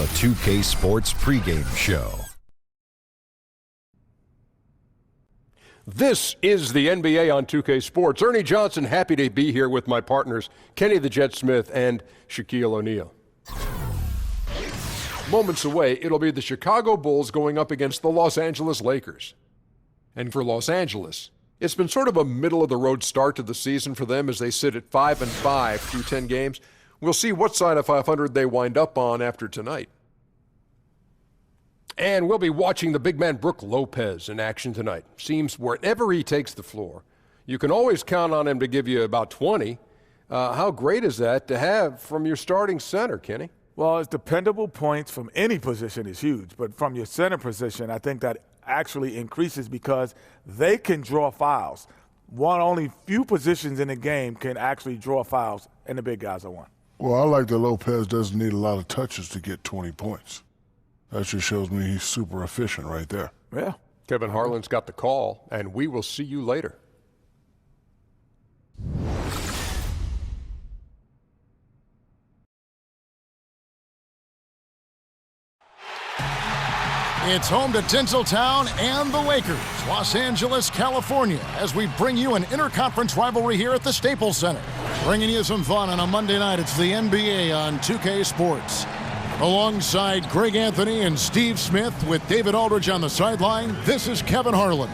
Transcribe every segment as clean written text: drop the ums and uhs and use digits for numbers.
the 2K Sports pregame show. This is the NBA on 2K Sports. Ernie Johnson, happy to be here with my partners, Kenny the Jet Smith and Shaquille O'Neal. Moments away, it'll be the Chicago Bulls going up against the Los Angeles Lakers. And for Los Angeles, it's been sort of a middle-of-the-road start to the season for them as they sit at 5-5 through 10 games. We'll see what side of 500 they wind up on after tonight. And we'll be watching the big man Brook Lopez in action tonight. Seems wherever he takes the floor, you can always count on him to give you about 20. How great is that to have from your starting center, Kenny? Well, it's dependable points from any position is huge, but from your center position, I think that actually increases because they can draw fouls. Only few positions in the game can actually draw fouls, and the big guys are one. Well, I like that Lopez doesn't need a lot of touches to get 20 points. That just shows me he's super efficient right there. Yeah. Kevin Harlan's got the call, and we will see you later. It's home to Tinseltown and the Lakers, Los Angeles, California, as we bring you an interconference rivalry here at the Staples Center. Bringing you some fun on a Monday night. It's the NBA on 2K Sports. Alongside Greg Anthony and Steve Smith with David Aldridge on the sideline, this is Kevin Harlan.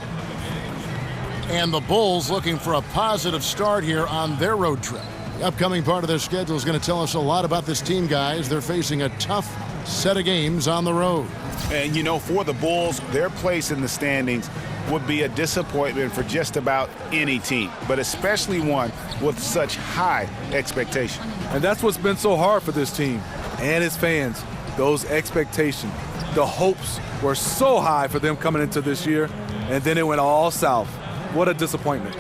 And the Bulls looking for a positive start here on their road trip. The upcoming part of their schedule is going to tell us a lot about this team, guys. They're facing a tough set of games on the road. And, you know, for the Bulls, their place in the standings would be a disappointment for just about any team, but especially one with such high expectation. And that's what's been so hard for this team and its fans, those expectations. The hopes were so high for them coming into this year, and then it went all south. What a disappointment.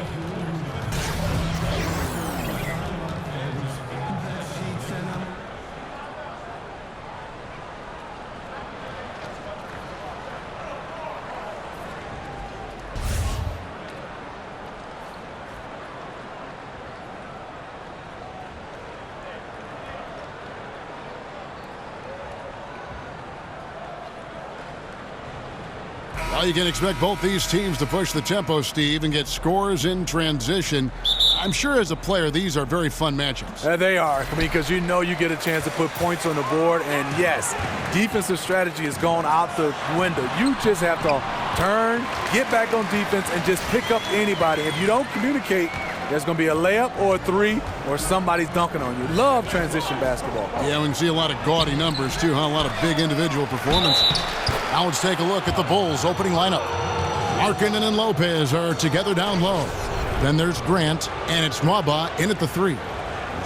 Well, you can expect both these teams to push the tempo, Steve, and get scores in transition. I'm sure as a player, these are very fun matchups. They are, because you know you get a chance to put points on the board. And, yes, defensive strategy has gone out the window. You just have to turn, get back on defense, and just pick up anybody. If you don't communicate, there's going to be a layup or a three or somebody's dunking on you. Love transition basketball. Yeah, we can see a lot of gaudy numbers, too, huh? A lot of big individual performances. Now let's take a look at the Bulls' opening lineup. Markkanen and Lopez are together down low. Then there's Grant, and it's Nwaba in at the 3.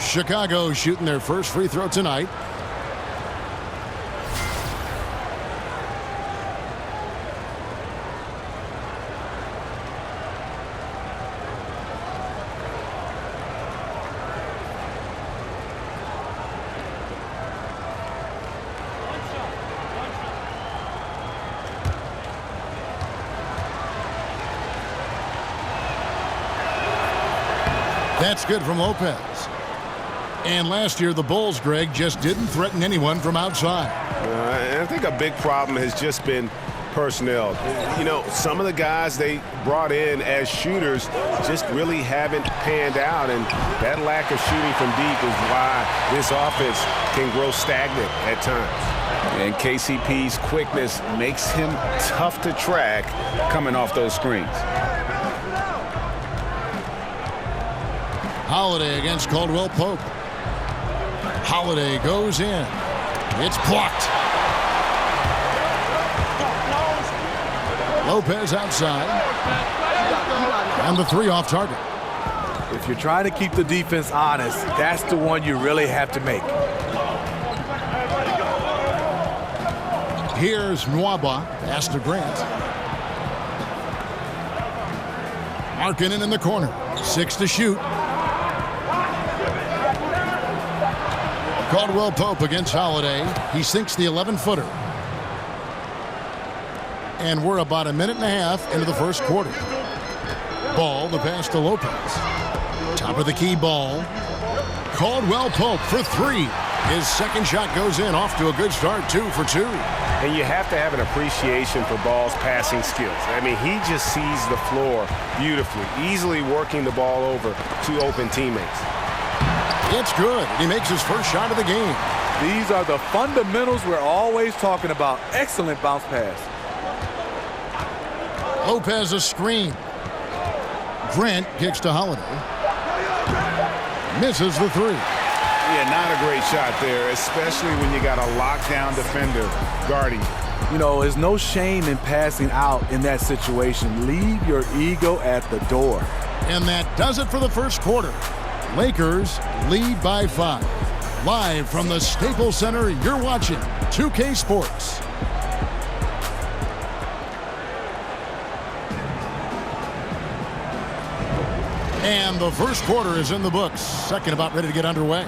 Chicago shooting their first free throw tonight. That's good from Lopez. And last year, the Bulls, Greg, just didn't threaten anyone from outside. I think a big problem has just been personnel. You know, some of the guys they brought in as shooters just really haven't panned out, and that lack of shooting from deep is why this offense can grow stagnant at times. And KCP's quickness makes him tough to track coming off those screens. Holiday against Caldwell-Pope. Holiday goes in. It's blocked. Lopez outside. And the 3 off target. If you're trying to keep the defense honest, that's the one you really have to make. Here's Nwaba. Pass to Grant. Markkanen in the corner. 6 to shoot. Caldwell-Pope against Holiday. He sinks the 11-footer. And we're about a minute and a half into the first quarter. Ball, the pass to Lopez. Top of the key ball. Caldwell-Pope for 3. His second shot goes in, off to a good start, 2 for 2. And you have to have an appreciation for Ball's passing skills. I mean, he just sees the floor beautifully, easily working the ball over to open teammates. It's good. He makes his first shot of the game. These are the fundamentals we're always talking about. Excellent bounce pass. Lopez a screen. Grant kicks to Holiday. Misses the 3. Yeah, not a great shot there, especially when you got a lockdown defender guarding. You know, there's no shame in passing out in that situation. Leave your ego at the door. And that does it for the first quarter. Lakers lead by 5. Live from the Staples Center, you're watching 2K Sports. And the first quarter is in the books. Second about ready to get underway.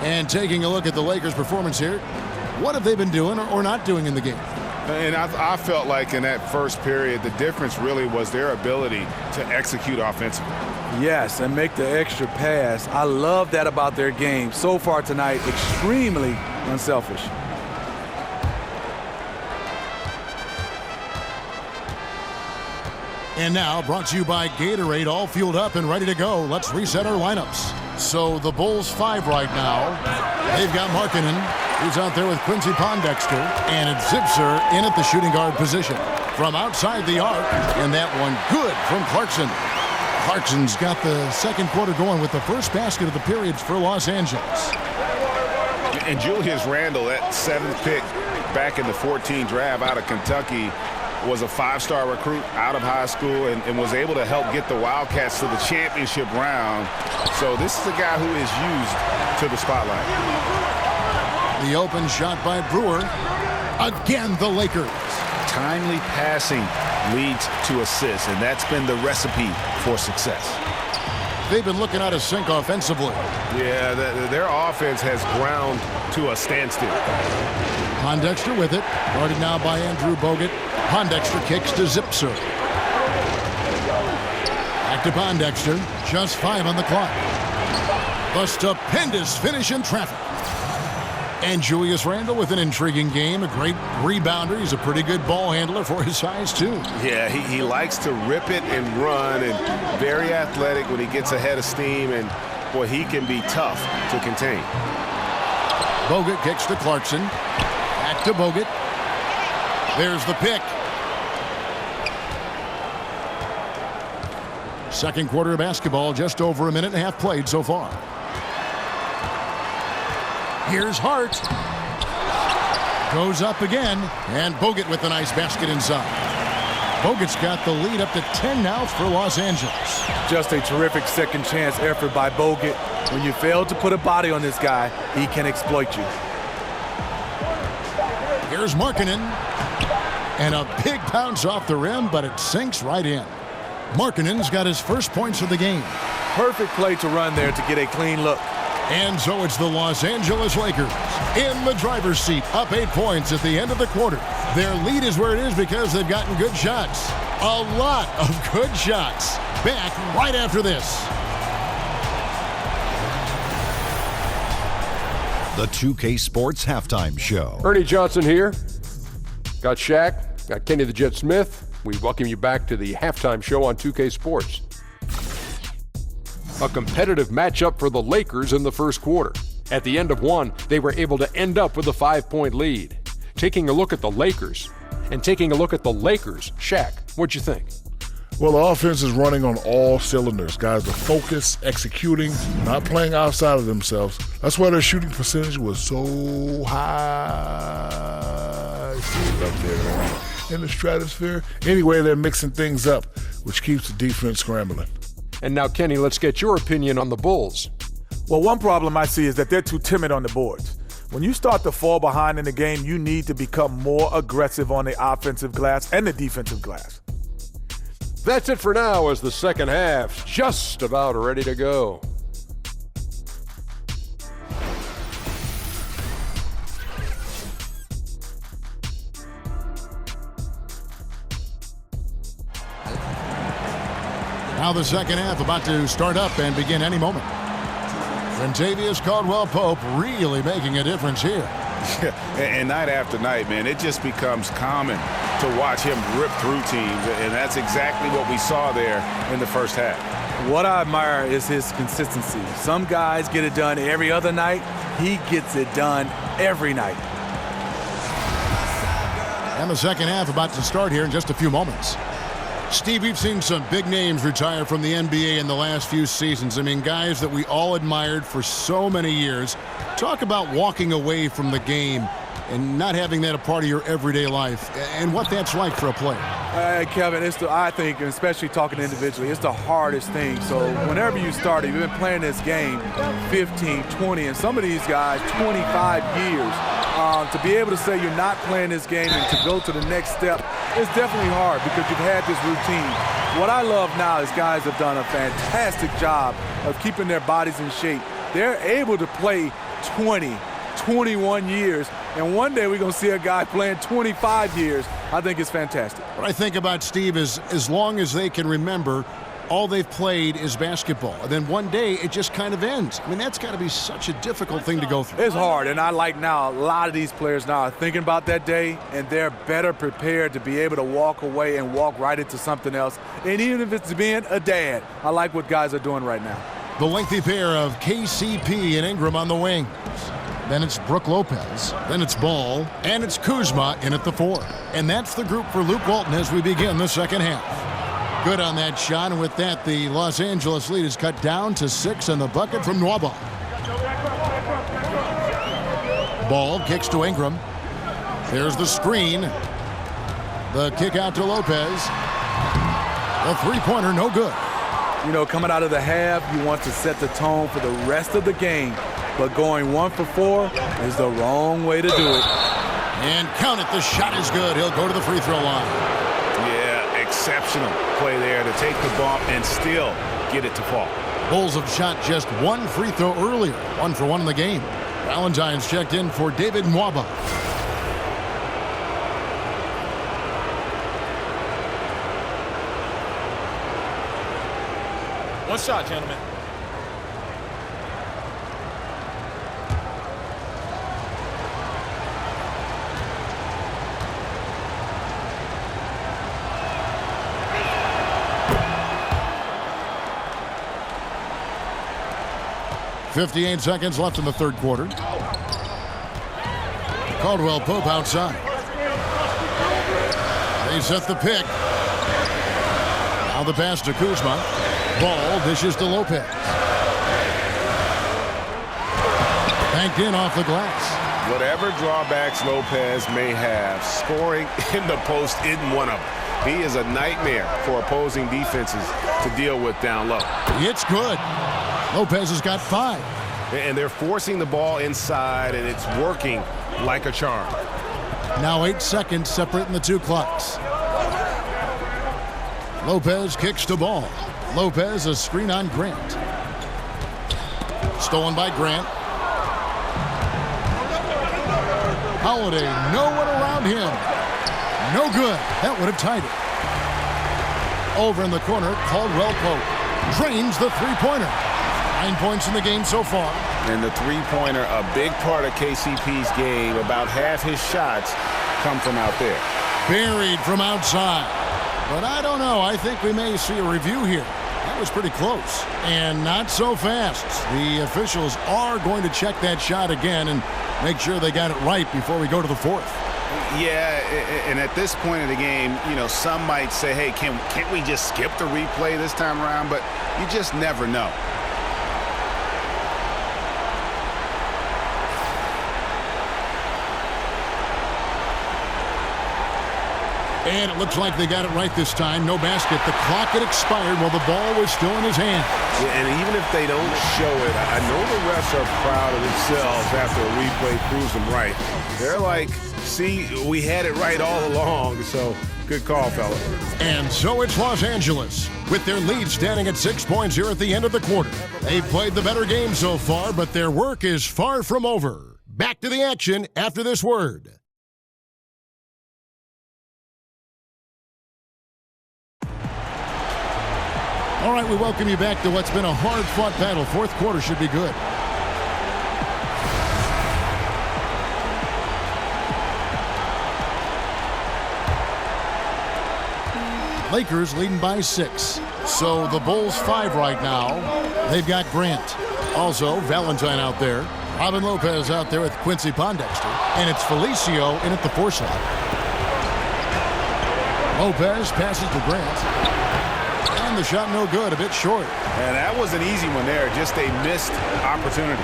And taking a look at the Lakers' performance here, what have they been doing or not doing in the game? And I felt like in that first period, the difference really was their ability to execute offensively. Yes, and make the extra pass. I love that about their game. So far tonight, extremely unselfish. And now, brought to you by Gatorade, all fueled up and ready to go. Let's reset our lineups. So the Bulls 5 right now. They've got Markkanen, who's out there with Quincy Pondexter, and it's Zipser in at the shooting guard position. From outside the arc, and that one good from Clarkson. Clarkson's got the second quarter going with the first basket of the periods for Los Angeles. And Julius Randle, that 7th pick back in the 14 draft out of Kentucky, was a 5-star recruit out of high school and was able to help get the Wildcats to the championship round. So this is a guy who is used to the spotlight. The open shot by Brewer. Again, the Lakers. Timely passing leads to assists, and that's been the recipe for success. They've been looking out of sync offensively. Yeah, their offense has ground to a standstill. Pondexter with it. Guarded now by Andrew Bogut. Pondexter kicks to Zipser. Back to Pondexter. Just 5 on the clock. A stupendous finish in traffic. And Julius Randle with an intriguing game. A great rebounder. He's a pretty good ball handler for his size, too. Yeah, he likes to rip it and run, and very athletic when he gets ahead of steam. And, boy, he can be tough to contain. Bogut kicks to Clarkson. Back to Bogut. There's the pick. Second quarter of basketball, just over a minute and a half played so far. Here's Hart. Goes up again, and Bogut with the nice basket inside. Bogut's got the lead up to 10 now for Los Angeles. Just a terrific second chance effort by Bogut. When you fail to put a body on this guy, he can exploit you. Here's Markkanen. And a big bounce off the rim, but it sinks right in. Markkanen's got his first points of the game. Perfect play to run there to get a clean look. And so it's the Los Angeles Lakers in the driver's seat, up 8 points at the end of the quarter. Their lead is where it is because they've gotten good shots. A lot of good shots. Back right after this. The 2K Sports Halftime Show. Ernie Johnson here. Got Shaq, got Kenny the Jet Smith. We welcome you back to the halftime show on 2K Sports. A competitive matchup for the Lakers in the first quarter. At the end of one, they were able to end up with a 5-point lead. Taking a look at the Lakers, Shaq, what'd you think? Well, the offense is running on all cylinders. Guys are focused, executing, not playing outside of themselves. That's why their shooting percentage was so high. See it up there in the stratosphere. Anyway, they're mixing things up, which keeps the defense scrambling. And now, Kenny, let's get your opinion on the Bulls. Well, one problem I see is that they're too timid on the boards. When you start to fall behind in the game, you need to become more aggressive on the offensive glass and the defensive glass. That's it for now as the second half's just about ready to go. Now the second half about to start up and begin any moment. Kentavious Caldwell-Pope really making a difference here. And night after night, man, it just becomes common to watch him rip through teams, and that's exactly what we saw there in the first half. What I admire is his consistency. Some guys get it done every other night. He gets it done every night. And the second half about to start here in just a few moments. Steve, we've seen some big names retire from the NBA in the last few seasons. I mean, guys that we all admired for so many years. Talk about walking away from the game and not having that a part of your everyday life and what that's like for a player. Kevin, I think, especially talking individually, it's the hardest thing. So whenever you started, you've been playing this game 15, 20, and some of these guys 25 years. To be able to say you're not playing this game and to go to the next step is definitely hard because you've had this routine. What I love now is guys have done a fantastic job of keeping their bodies in shape. They're able to play 20, 21 years, and one day we're going to see a guy playing 25 years. I think it's fantastic. What I think about, Steve, is as long as they can remember, all they've played is basketball. And then one day it just kind of ends. I mean, that's got to be such a difficult thing to go through. It's hard, and I like now a lot of these players now are thinking about that day, and they're better prepared to be able to walk away and walk right into something else. And even if it's being a dad, I like what guys are doing right now. The lengthy pair of KCP and Ingram on the wing. Then it's Brook Lopez. Then it's Ball. And it's Kuzma in at the 4. And that's the group for Luke Walton as we begin the second half. Good on that shot, and with that, the Los Angeles lead is cut down to 6 and the bucket from Nwaba. Ball kicks to Ingram. There's the screen. The kick out to Lopez. The three-pointer, no good. You know, coming out of the half, you want to set the tone for the rest of the game, but going 1 for 4 is the wrong way to do it. And count it, the shot is good. He'll go to the free throw line. Exceptional play there to take the bump and still get it to fall. Bulls have shot just 1 free throw earlier, 1 for 1 in the game. Valentine's checked in for David Nwaba. One shot, gentlemen. .58 seconds left in the third quarter. Caldwell-Pope outside. They set the pick. Now the pass to Kuzma. Ball dishes to Lopez. Banked in off the glass. Whatever drawbacks Lopez may have, scoring in the post isn't one of them. He is a nightmare for opposing defenses to deal with down low. It's good. Lopez has got 5. And they're forcing the ball inside, and it's working like a charm. Now 8 seconds separating the two clocks. Lopez kicks to Ball. Lopez a screen on Grant. Stolen by Grant. Holiday, no one around him. No good. That would have tied it. Over in the corner, Caldwell-Pope drains the three-pointer. 9 points in the game so far. And the three-pointer, a big part of KCP's game. About half his shots come from out there. Buried from outside. But I don't know. I think we may see a review here. That was pretty close. And not so fast. The officials are going to check that shot again and make sure they got it right before we go to the fourth. Yeah, and at this point in the game, you know, some might say, hey, can't we just skip the replay this time around? But you just never know. And it looks like they got it right this time. No basket. The clock had expired while the ball was still in his hand. Yeah, and even if they don't show it, I know the refs are proud of themselves after a replay proves them right. They're like, see, we had it right all along, so good call, fella. And so it's Los Angeles, with their lead standing at 6 points here at the end of the quarter. They've played the better game so far, but their work is far from over. Back to the action after this word. All right, we welcome you back to what's been a hard-fought battle. Fourth quarter should be good. Lakers leading by 6. So the Bulls 5 right now. They've got Grant. Also, Valentine out there. Robin Lopez out there with Quincy Pondexter. And it's Felicio in at the 4 slot. Lopez passes to Grant. And the shot no good, a bit short. And that was an easy one there, just a missed opportunity.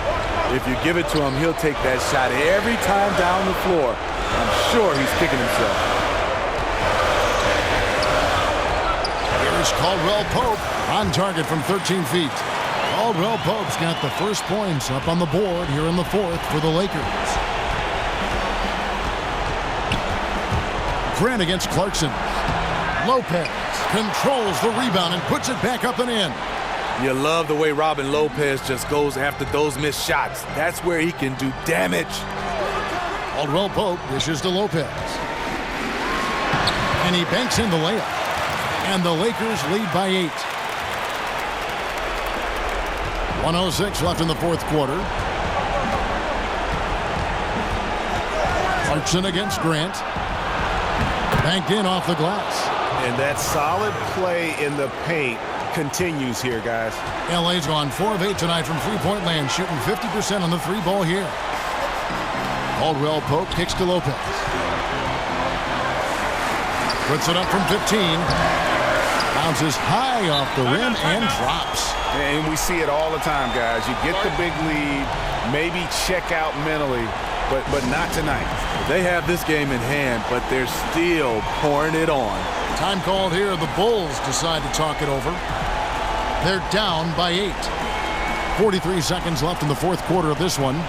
If you give it to him, he'll take that shot every time down the floor. I'm sure he's kicking himself. Here's Caldwell-Pope on target from 13 feet. Caldwell-Pope's got the first points up on the board here in the 4th for the Lakers. Grant against Clarkson. Lopez controls the rebound and puts it back up and in. You love the way Robin Lopez just goes after those missed shots. That's where he can do damage. Caldwell-Pope dishes to Lopez. And he banks in the layup. And the Lakers lead by 8. 1:06 left in the 4th quarter. Clarkson against Grant. Banked in off the glass. And that solid play in the paint continues here, guys. LA's gone 4 of 8 tonight from three-point land, shooting 50% on the 3-ball here. Caldwell-Pope kicks to Lopez. Puts it up from 15. Bounces high off the rim and drops. And we see it all the time, guys. You get the big lead, maybe check out mentally, but not tonight. They have this game in hand, but they're still pouring it on. Time called here. The Bulls decide to talk it over. They're down by 8. 43 seconds left in the 4th quarter of this one.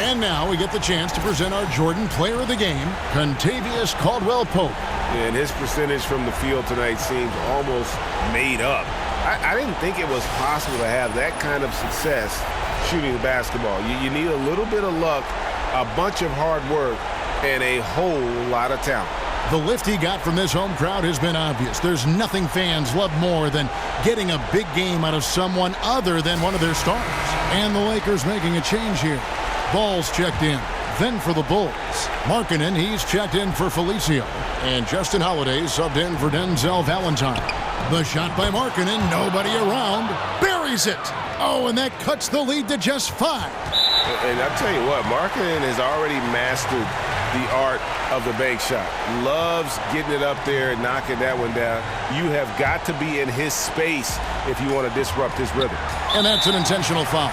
And now we get the chance to present our Jordan Player of the Game, Kentavious Caldwell-Pope. And his percentage from the field tonight seems almost made up. I didn't think it was possible to have that kind of success shooting the basketball. You need a little bit of luck, a bunch of hard work, and a whole lot of talent. The lift he got from this home crowd has been obvious. There's nothing fans love more than getting a big game out of someone other than one of their stars. And the Lakers making a change here. Ball's checked in. Then for the Bulls, Markkanen, he's checked in for Felicio. And Justin Holiday subbed in for Denzel Valentine. The shot by Markkanen, nobody around, buries it. Oh, and that cuts the lead to just 5. And I'll tell you what, Markkanen has already mastered the art of the bank shot. Loves getting it up there and knocking that one down. You have got to be in his space if you want to disrupt his rhythm. And that's an intentional foul.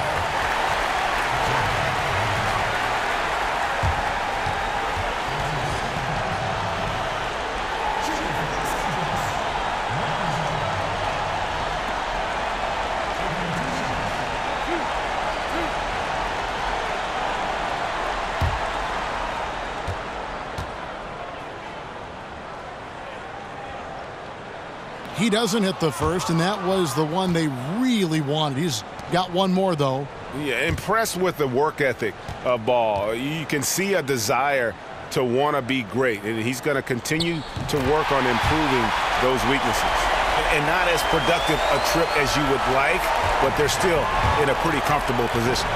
He doesn't hit the first, and that was the one they really wanted. He's got one more, though. Yeah, impressed with the work ethic of Ball. You can see a desire to want to be great, and he's going to continue to work on improving those weaknesses. And not as productive a trip as you would like, but they're still in a pretty comfortable position.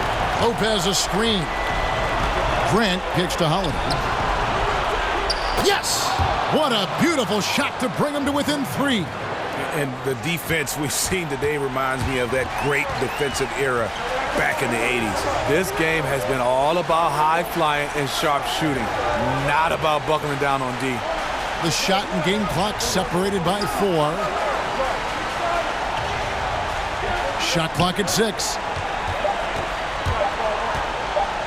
Lopez a screen. Grant kicks to Holiday. Yes! What a beautiful shot to bring him to within 3. And the defense we've seen today reminds me of that great defensive era back in the 80s. This game has been all about high flying and sharp shooting, not about buckling down on D. The shot and game clock separated by 4. Shot clock at 6.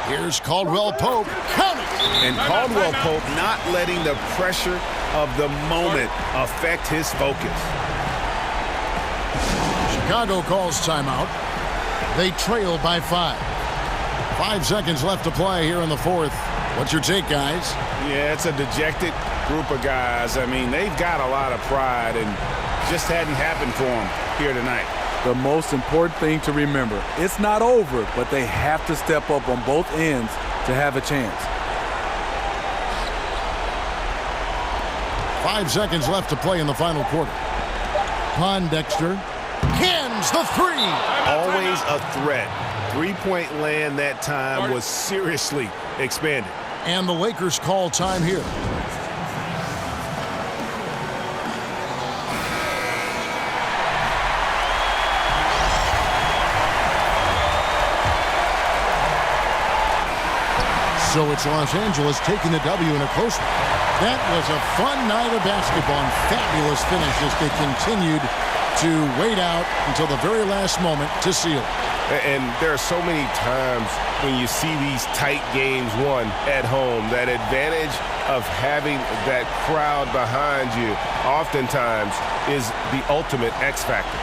Here's Caldwell-Pope. Count it! And Caldwell-Pope not letting the pressure of the moment affect his focus. Chicago calls timeout. They trail by 5. 5 seconds left to play here in the fourth. What's your take, guys? Yeah, it's a dejected group of guys. I mean, they've got a lot of pride and just hadn't happened for them here tonight. The most important thing to remember, it's not over, but they have to step up on both ends to have a chance. 5 seconds left to play in the final quarter. Pondexter cans the three. Always a threat. Three-point land that time was seriously expanded. And the Lakers call time here. So it's Los Angeles taking the W in a close one. That was a fun night of basketball and fabulous finish as they continued to wait out until the very last moment to seal it. And there are so many times when you see these tight games won at home, that advantage of having that crowd behind you oftentimes is the ultimate X factor.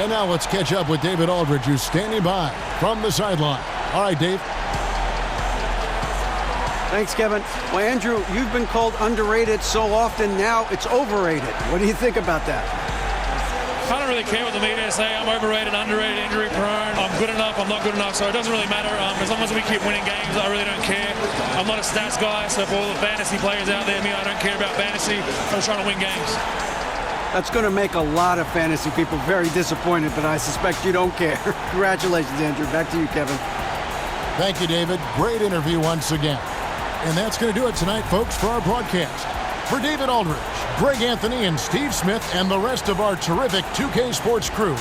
And now let's catch up with David Aldridge, who's standing by from the sideline. All right, Dave. Thanks, Kevin. Well, Andrew, you've been called underrated so often, now it's overrated. What do you think about that? I don't really care what the media say. I'm overrated, underrated, injury prone. I'm good enough, I'm not good enough, so it doesn't really matter. As long as we keep winning games, I really don't care. I'm not a stats guy, so for all the fantasy players out there, I don't care about fantasy. I'm just trying to win games. That's going to make a lot of fantasy people very disappointed, but I suspect you don't care. Congratulations, Andrew. Back to you, Kevin. Thank you, David. Great interview once again. And that's going to do it tonight, folks, for our broadcast. For David Aldridge, Greg Anthony, and Steve Smith, and the rest of our terrific 2K Sports crew,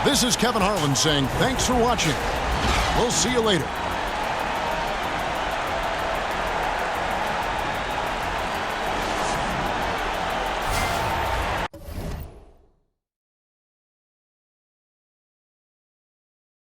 this is Kevin Harlan saying thanks for watching. We'll see you later.